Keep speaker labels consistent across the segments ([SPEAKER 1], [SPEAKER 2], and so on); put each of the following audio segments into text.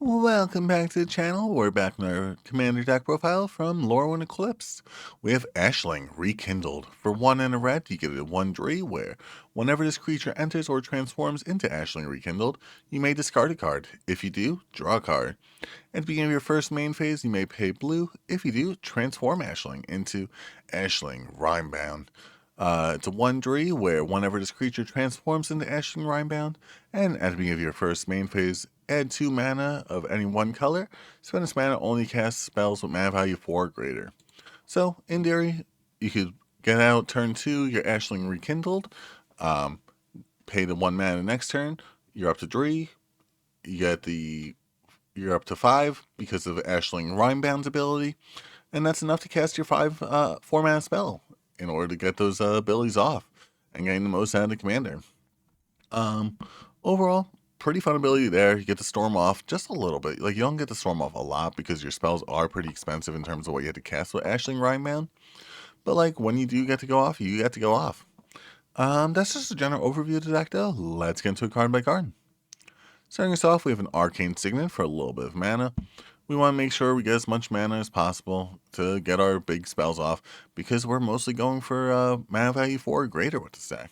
[SPEAKER 1] Welcome back to the channel. We're back in our commander deck profile from Lorwyn Eclipsed. We have Ashling Rekindled. For 1 and a red, you get a 1/3 where whenever this creature enters or transforms into Ashling Rekindled, you may discard a card. If you do, draw a card. At the beginning of your first main phase, you may pay blue. If you do, transform Ashling into Ashling Rimebound. It's a 1/3 where whenever this creature transforms into Ashling Rimebound, and at the beginning of your first main phase, add 2 mana of any one color. Spend this mana only cast spells with mana value 4 or greater. So, in theory, you could get out turn 2, your Ashling Rekindled, pay the 1 mana next turn, you're up to 3, you're up to 5 because of Ashling Rimebound's ability, and that's enough to cast your 4 mana spell in order to get those abilities off and getting the most out of the commander. Overall, pretty fun ability there. You get to storm off just a little bit. Like, you don't get to storm off a lot because your spells are pretty expensive in terms of what you have to cast with Ashling Rimebound. But, like, when you do get to go off, you get to go off. That's just a general overview of the deck, though. Let's get into it card by card. Starting us off, we have an Arcane Signet for a little bit of mana. We want to make sure we get as much mana as possible to get our big spells off because we're mostly going for mana value 4 or greater with this deck.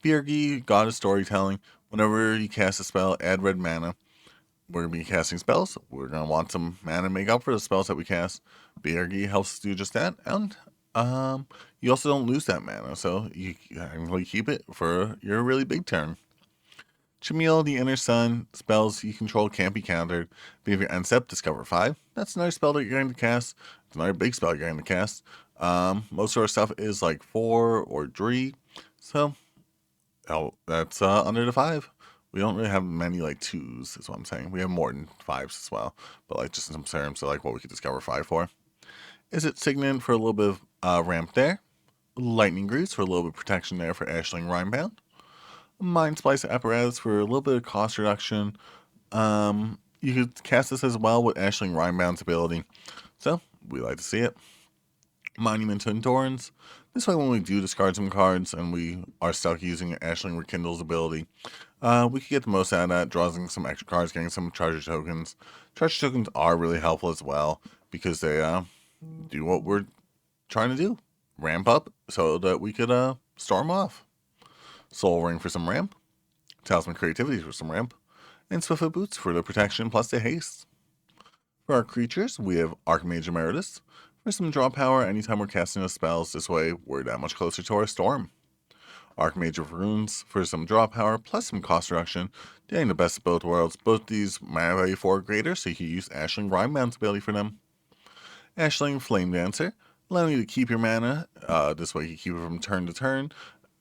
[SPEAKER 1] Birgi, God of Storytelling. Whenever you cast a spell, add red mana. We're going to be casting spells. We're going to want some mana to make up for the spells that we cast. Birgi helps do just that. And you also don't lose that mana, so you can really keep it for your really big turn. Chamil, the Inner Sun. Spells you control can't be countered. But if you end step, discover 5. That's another spell that you're going to cast. It's another big spell you're going to cast. Most of our stuff is like 4 or 3. So that's under the 5. We don't really have many like 2s, is what I'm saying. We have more than 5s as well, but like just in some terms of like what we could discover 5 for. Is it Signet for a little bit of ramp there? Lightning Greaves for a little bit of protection there for Ashling Rimebound. Mind Splice Apparatus for a little bit of cost reduction. You could cast this as well with Ashling Rimebound's ability, so we like to see it. Monument to Endurance. This way, when we do discard some cards and we are stuck using Ashling Rekindle's ability, we can get the most out of that, drawing some extra cards, getting some treasure tokens. Treasure tokens are really helpful as well because they do what we're trying to do, ramp up so that we could storm off. Soul Ring for some ramp, Talisman Creativity for some ramp, and Swiftfoot Boots for the protection plus the haste. For our creatures, we have Archmage Emeritus for some draw power anytime we're casting those spells. This way, we're that much closer to our storm. Archmage of Runes for some draw power plus some cost reduction, getting the best of both worlds. Both these mana value 4 or greater, so you can use Ashling Rimebound's ability for them. Ashling Flame Dancer, allowing you to keep your mana. This way, you keep it from turn to turn,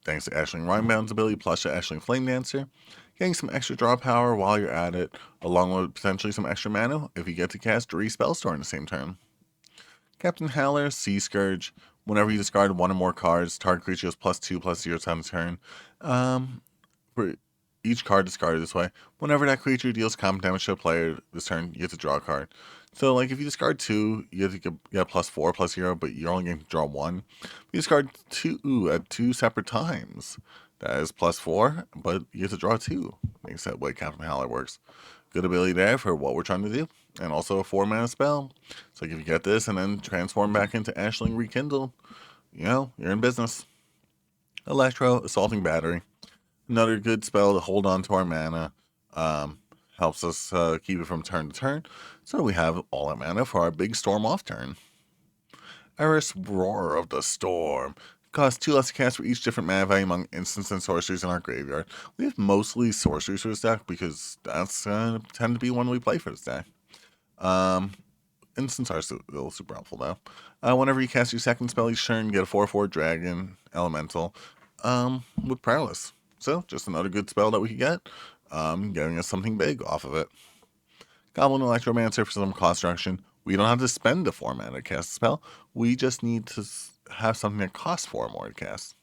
[SPEAKER 1] thanks to Ashling Rimebound's ability plus the Ashling Flame Dancer. Getting some extra draw power while you're at it, along with potentially some extra mana if you get to cast 3 spells during the same turn. Captain Howler, Sea Scourge. Whenever you discard 1 or more cards, target creature goes +2/+0 times turn. For each card discarded this way, whenever that creature deals combat damage to a player this turn, you get to draw a card. So, like, if you discard 2, you get to get +4/+0, but you're only going to draw 1. If you discard 2 at 2 separate times, that is +4, but you get to draw 2. Makes that way Captain Howler works. Good ability there for what we're trying to do. And also a 4 mana spell. So if you get this and then transform back into Ashling Rekindle, you're in business. Electro, Assaulting Battery. Another good spell to hold on to our mana. Helps us keep it from turn to turn. So we have all our mana for our big storm off turn. Eris, Roar of the Storm. Costs 2 less to cast for each different mana value among instants and sorceries in our graveyard. We have mostly sorceries for this deck because that's tend to be one we play for this deck. Instants are still super helpful though. Whenever you cast your second spell each turn, you get a 4/4 dragon elemental with prowess. So just another good spell that we could get, getting us something big off of it. Goblin Electromancer for some cost reduction. We don't have to spend the 4 mana to cast a spell. We just need to have something that costs 4 more to cast.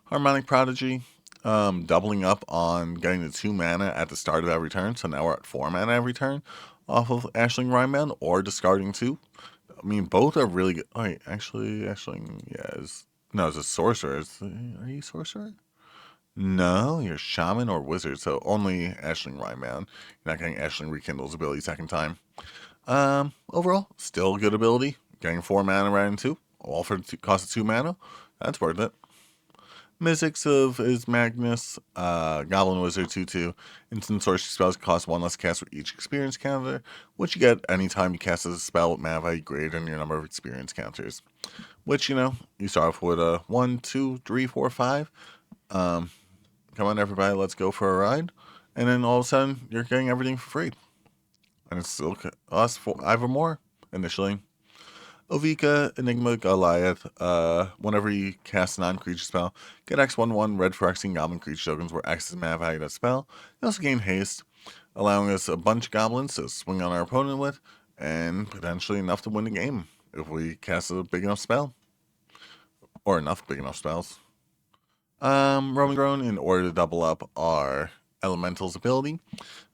[SPEAKER 1] Harmonic Prodigy, doubling up on getting the 2 mana at the start of every turn. So now we're at 4 mana every turn off of Ashling Rimebound or discarding 2. I mean, both are really good. Oh, wait, actually, Ashling, it's a sorcerer. Are you sorcerer? No, you're Shaman or Wizard, so only Ashling Rimebound. You're not getting Ashling Rekindled's ability second time. Overall, still a good ability. Getting 4 mana right into, all for the cost of 2 mana. That's worth it. Mystics of is Magnus, Goblin Wizard 2/2. Instant sorcery spells cost 1 less cast for each experience counter, which you get anytime you cast a spell with mana value greater than your number of experience counters. Which, you start off with a 1, 2, 3, 4, 5. Come on, everybody, let's go for a ride. And then all of a sudden, you're getting everything for free. And it's still costs 5 or more initially. Ovika, Enigma, Goliath. Whenever you cast a non-creature spell, get X/1/1 red for Xing Goblin creature tokens, where X is mana value of that spell. You also gain haste, allowing us a bunch of goblins to swing on our opponent with, and potentially enough to win the game if we cast a big enough spell. Or enough big enough spells. Roman Drone, in order to double up our Elemental's ability.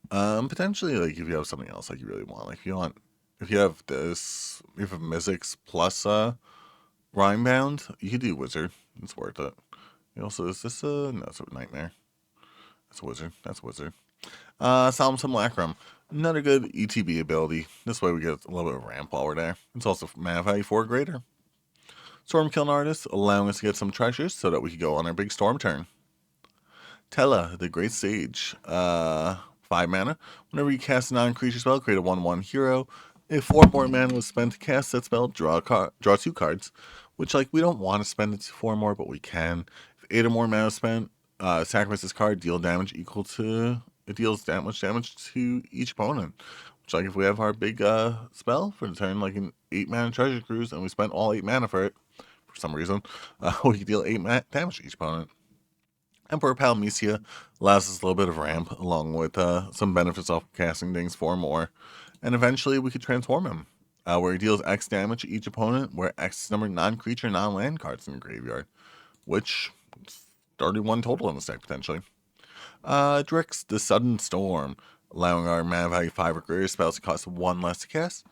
[SPEAKER 1] Potentially, like, if you have something else like you really want, like if you have this, if you have Mystics plus Rimebound, you could do Wizard. It's worth it. You also, is this no, it's a Nightmare. That's a Wizard. That's a Wizard. Solemn Simulacrum. Another good ETB ability. This way we get a little bit of ramp while we're there. It's also mana value 4 greater. Stormkiln Artist, allowing us to get some treasures so that we can go on our big storm turn. Tella, the Great Sage. 5 mana. Whenever you cast a non-creature spell, create a 1/1 hero. If 4 more mana was spent to cast that spell, draw 2 cards. Which, like, we don't want to spend it to 4 more, but we can. If 8 or more mana is spent, sacrifice this card, deal damage equal to... It deals damage to each opponent. Which, like, if we have our big spell for the turn, like an 8 mana Treasure Cruise, and we spent all 8 mana for it, for some reason, we can deal 8 damage to each opponent. Emperor Palmesia allows us a little bit of ramp, along with some benefits off casting things 4 more. And eventually we could transform him, where he deals X damage to each opponent, where X is number non-creature, non-land cards in the graveyard, which is 31 total in this deck, potentially. Drix, the Sudden Storm, allowing our mana value 5 or greater spells to cost 1 less to cast,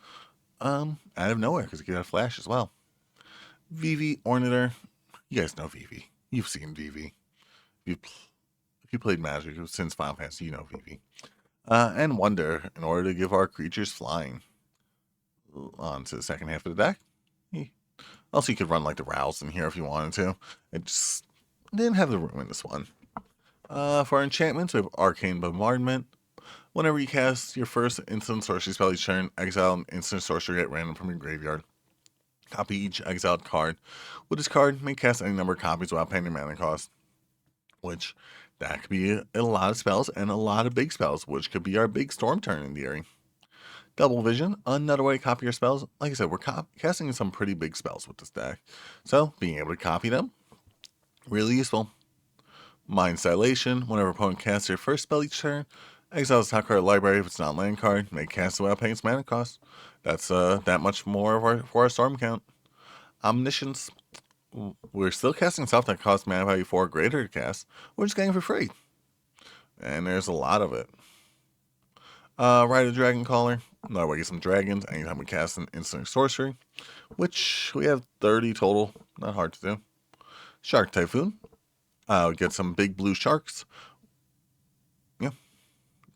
[SPEAKER 1] out of nowhere, because it can have Flash as well. Vivi, Ornithor. You guys know Vivi. You've seen Vivi. If you played Magic since Final Fantasy, you know Vivi. And Wonder, in order to give our creatures flying. On to the second half of the deck. Also, you could run like the Rouse in here if you wanted to. It just didn't have the room in this one. For our enchantments, we have Arcane Bombardment. Whenever you cast your first instant sorcery spell each turn, exile an instant sorcery at random from your graveyard. Copy each exiled card. With this card, may cast any number of copies without paying your mana cost. Which, that could be a lot of spells and a lot of big spells, which could be our big storm turn in theory. Double Vision, another way to copy your spells. Like I said, we're casting some pretty big spells with this deck. So, being able to copy them, really useful. Mind's Dilation, whenever opponent casts their first spell each turn, exile the top card of the library if it's not a land card, may cast it without paying its mana cost. That's that much more for our storm count. Omniscience, we're still casting stuff that costs mana value 4 or greater to cast. We're just getting for free. And there's a lot of it. Ride a Dragon Caller. Another way to get some dragons anytime we cast an instant sorcery. Which we have 30 total. Not hard to do. Shark Typhoon. We get some big blue sharks. Yeah.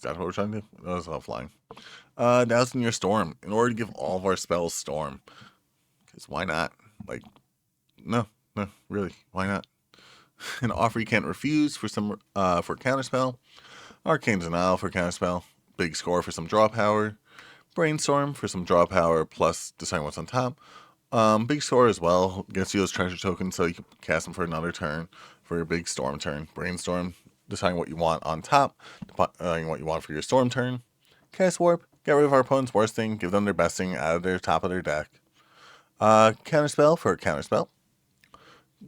[SPEAKER 1] That's what we're trying to do. That was all flying. Dousing your Storm. In order to give all of our spells Storm. Because why not? Like, no, really, why not? An offer you can't refuse for counterspell. Arcane Denial for counterspell. Big Score for some draw power. Brainstorm for some draw power plus decide what's on top. Big Score as well gets you those treasure tokens so you can cast them for another turn for your big storm turn. Brainstorm, deciding what you want on top, what you want for your storm turn. Cast Warp, get rid of our opponent's worst thing, give them their best thing out of their top of their deck. Counterspell for a counterspell.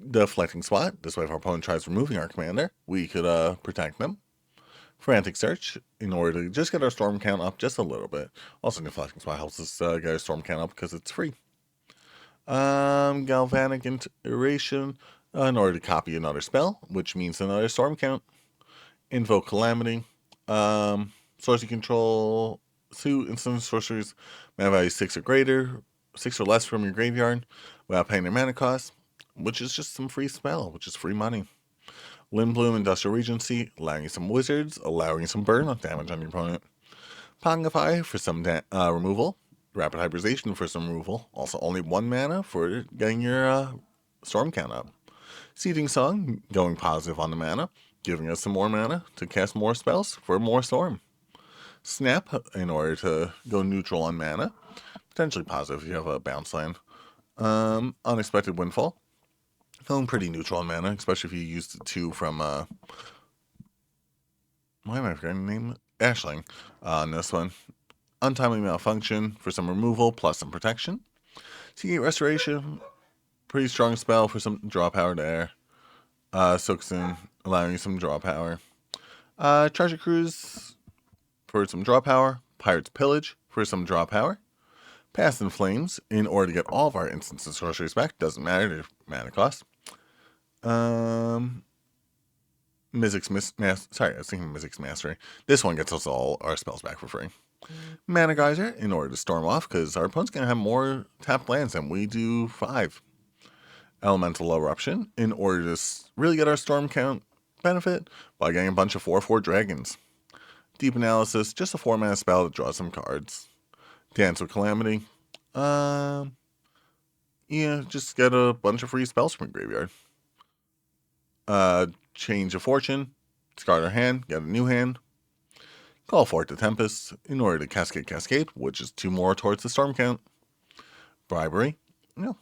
[SPEAKER 1] Deflecting Swat, this way if our opponent tries removing our commander, we could protect them. Frantic Search, in order to just get our storm count up just a little bit. Also, Deflecting Swat helps us get our storm count up because it's free. Galvanic Iteration, in order to copy another spell, which means another storm count. Invoke Calamity, sorcery control, 2 instant sorceries, mana value 6 or greater, 6 or less from your graveyard, without paying their mana cost, which is just some free spell, which is free money. Lindbloom Industrial Regency, allowing you some wizards, allowing you some burn damage on your opponent. Pongify for some removal. Rapid Hybridization for some removal. Also only 1 mana for getting your storm count up. Seeding Song, going positive on the mana, giving us some more mana to cast more spells for more storm. Snap, in order to go neutral on mana. Potentially positive if you have a bounce land. Unexpected Windfall. Feeling pretty neutral on mana, especially if you use the 2 from, why am I forgetting the name? Ashling on this one. Untimely Malfunction for some removal plus some protection. Seagate Restoration, pretty strong spell for some draw power there. Soakson, allowing you some draw power. Treasure Cruise for some draw power. Pirate's Pillage for some draw power. Past in Flames, in order to get all of our instants and sorceries back. Doesn't matter the mana cost. Mizzix's Mastery. This one gets us all our spells back for free. Mana Geyser, in order to storm off, because our opponent's going to have more tapped lands than we do 5. Elemental Eruption, in order to really get our storm count benefit by getting a bunch of 4/4 dragons. Deep Analysis, just a 4-mana spell to draw some cards. Dance with Calamity, just get a bunch of free spells from your graveyard. Change of Fortune, discard our hand, get a new hand. Call forth the Tempest, in order to Cascade, which is 2 more towards the storm count. Bribery,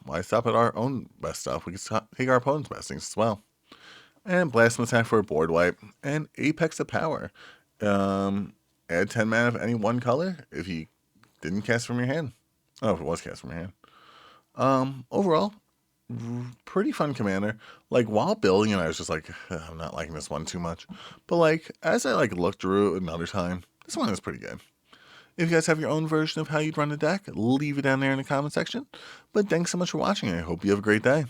[SPEAKER 1] why stop at our own best stuff? We can take our opponent's best things as well. And Blasphemous Attack for a board wipe. And Apex of Power. Add 10 mana of any one color if you didn't cast from your hand. Oh, if it was cast from your hand. Overall, pretty fun commander. Like, while building it, I was just like, I'm not liking this one too much. But, like, as I, looked through it another time, this one is pretty good. If you guys have your own version of how you'd run a deck, leave it down there in the comment section. But thanks so much for watching, and I hope you have a great day.